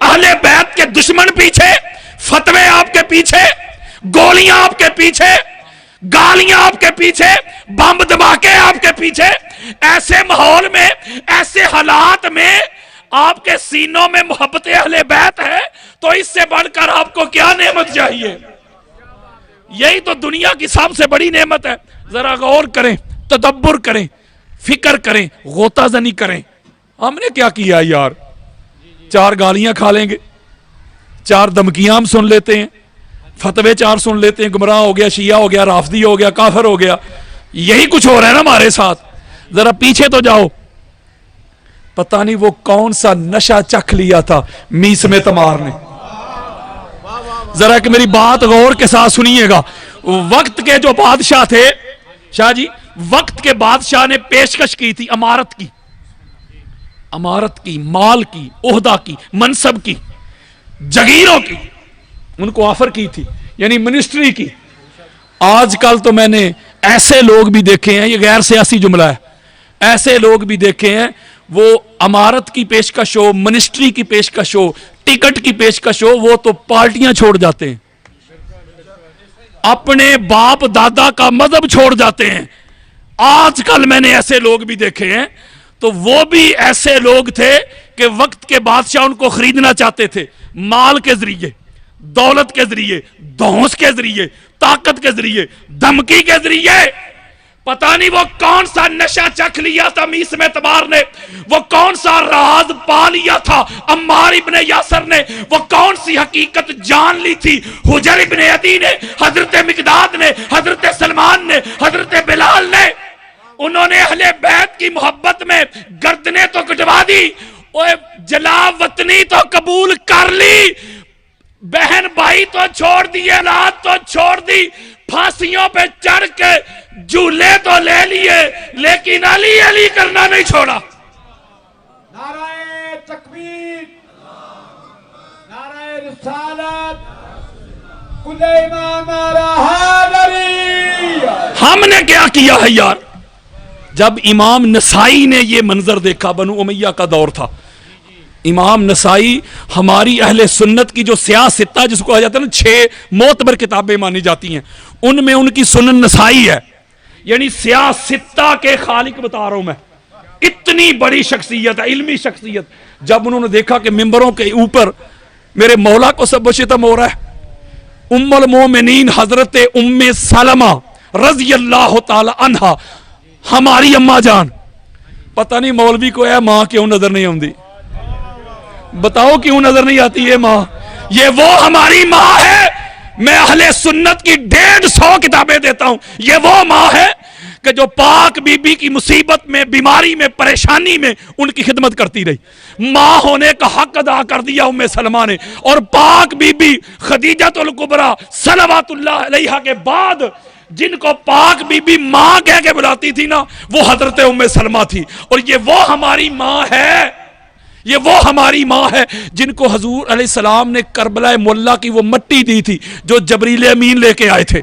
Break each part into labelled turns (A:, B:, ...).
A: اہل بیت کے دشمن پیچھے، فتوے آپ کے پیچھے، گولیاں آپ کے پیچھے، گالیاں آپ کے پیچھے، بم دھماکے آپ کے پیچھے. ایسے ماحول میں، ایسے حالات میں آپ کے سینوں میں محبت اہل بیت ہے تو اس سے بڑھ کر آپ کو کیا نعمت چاہیے؟ یہی تو دنیا کی سب سے بڑی نعمت ہے. ذرا غور کریں، تدبر کریں، فکر کریں، غوطہ زنی کریں. ہم نے کیا کیا یار؟ 4 گالیاں کھا لیں گے، 4 دھمکیاں ہم سن لیتے ہیں، فتوے 4 سن لیتے ہیں، گمراہ ہو گیا، شیعہ ہو گیا، رافضی ہو گیا، کافر ہو گیا. یہی کچھ ہو رہا ہے نا ہمارے ساتھ. ذرا پیچھے تو جاؤ. پتہ نہیں وہ کون سا نشہ چکھ لیا تھا میس میں تمار نے. ذرا کہ میری بات غور کے ساتھ سنیے گا. وقت کے جو بادشاہ تھے شاہ جی، وقت کے بادشاہ نے پیشکش کی تھی امارت کی، امارت کی، مال کی، عہدہ کی، منصب کی، جگیروں کی. ان کو آفر کی تھی، یعنی منسٹری کی. آج کل تو میں نے ایسے لوگ بھی دیکھے ہیں، یہ غیر سیاسی جملہ ہے، ایسے لوگ بھی دیکھے ہیں وہ امارت کی پیشکش ہو، منسٹری کی پیشکش ہو، ٹکٹ کی پیشکش ہو، وہ تو پارٹیاں چھوڑ جاتے ہیں، اپنے باپ دادا کا مذہب چھوڑ جاتے ہیں. آج کل میں نے ایسے لوگ بھی دیکھے ہیں. تو وہ بھی ایسے لوگ تھے کہ وقت کے بادشاہ ان کو خریدنا چاہتے تھے، مال کے ذریعے، دولت کے ذریعے، دھونس کے ذریعے، طاقت کے ذریعے، دھمکی کے ذریعے. پتہ نہیں وہ کون سا نشہ چکھ لیا تھا میس میں تمار نے، وہ کون سا راز پا لیا تھا عمار ابن یاسر نے، وہ کون سی حقیقت جان لی تھی حجر ابن عدی نے، حضرت مقداد نے، حضرت سلمان نے، حضرت بلال نے. انہوں نے اہل بیت کی محبت میں گردنیں تو کٹوا دی، جلا وطنی تو قبول کر لی، بہن بھائی تو چھوڑ دی، اولاد تو چھوڑ دی، پھانسیوں پہ چڑھ کے جھولے تو لے لیے، لیکن علی علی کرنا نہیں چھوڑا.
B: نعرہ تکبیر، نعرہ رسالت، کل ایمان نعرہ حیدری.
A: ہم نے کیا کیا ہے یار؟ جب امام نسائی نے یہ منظر دیکھا، بنو امیہ کا دور تھا، امام نسائی ہماری اہل سنت کی جو سیاہ ستہ جس کو کہا جاتا ہے نا 6 معتبر کتابیں مانی جاتی ہیں، ان میں ان کی سنن نسائی ہے. یعنی سیاہ ستہ کے خالق بتا رہا ہوں میں. اتنی بڑی شخصیت ہے، علمی شخصیت. جب انہوں نے دیکھا کہ ممبروں کے اوپر میرے مولا کو سب شتم ہو رہا ہے، ام المومنین حضرت ام سلمہ رضی اللہ تعالی عنہ، ہماری اماں جان، پتہ نہیں مولوی کو ہے ماں کیوں نظر نہیں آتی؟ بتاؤ کیوں نظر نہیں آتی ہے ماں؟ یہ وہ ہماری ماں ہے. میں اہل سنت کی 150 کتابیں دیتا ہوں. یہ وہ ماں ہے کہ جو پاک بی بی کی مصیبت میں، بیماری میں، پریشانی میں ان کی خدمت کرتی رہی. ماں ہونے کا حق ادا کر دیا ام سلمہ نے. اور پاک بی بی خدیجہ الکبریٰ صلوات اللہ علیہا کے بعد جن کو پاک بی بی ماں کہہ کے بلاتی تھی نا، وہ حضرت ام سلمہ تھی. اور یہ وہ ہماری ماں ہے، یہ وہ ہماری ماں ہے جن کو حضور علیہ السلام نے کربلا مولا کی وہ مٹی دی تھی جو جبریل امین لے کے آئے تھے.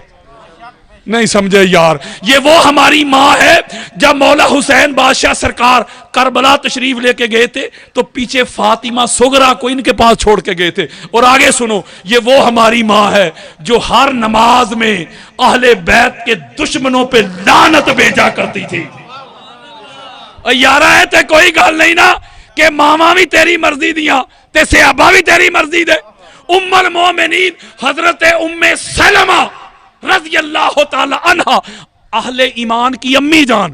A: نہیں سمجھے یار؟ یہ وہ ہماری ماں ہے. جب مولا حسین بادشاہ سرکار کربلا تشریف لے کے گئے تھے تو پیچھے فاطمہ صغرا کو ان کے پاس چھوڑ کے گئے تھے. اور آگے سنو، یہ وہ ہماری ماں ہے جو ہر نماز میں اہل بیت کے دشمنوں پہ لعنت بھیجا کرتی تھی. یارہ ہے تے کوئی گل نہیں نا کہ ماما بھی تیری مرضی دیاں تے صحابہ بھی تیری مرضی دے. ام المومنین حضرت ام سلمہ رضی اللہ تعالی عنہ، اہل ایمان کی امی جان،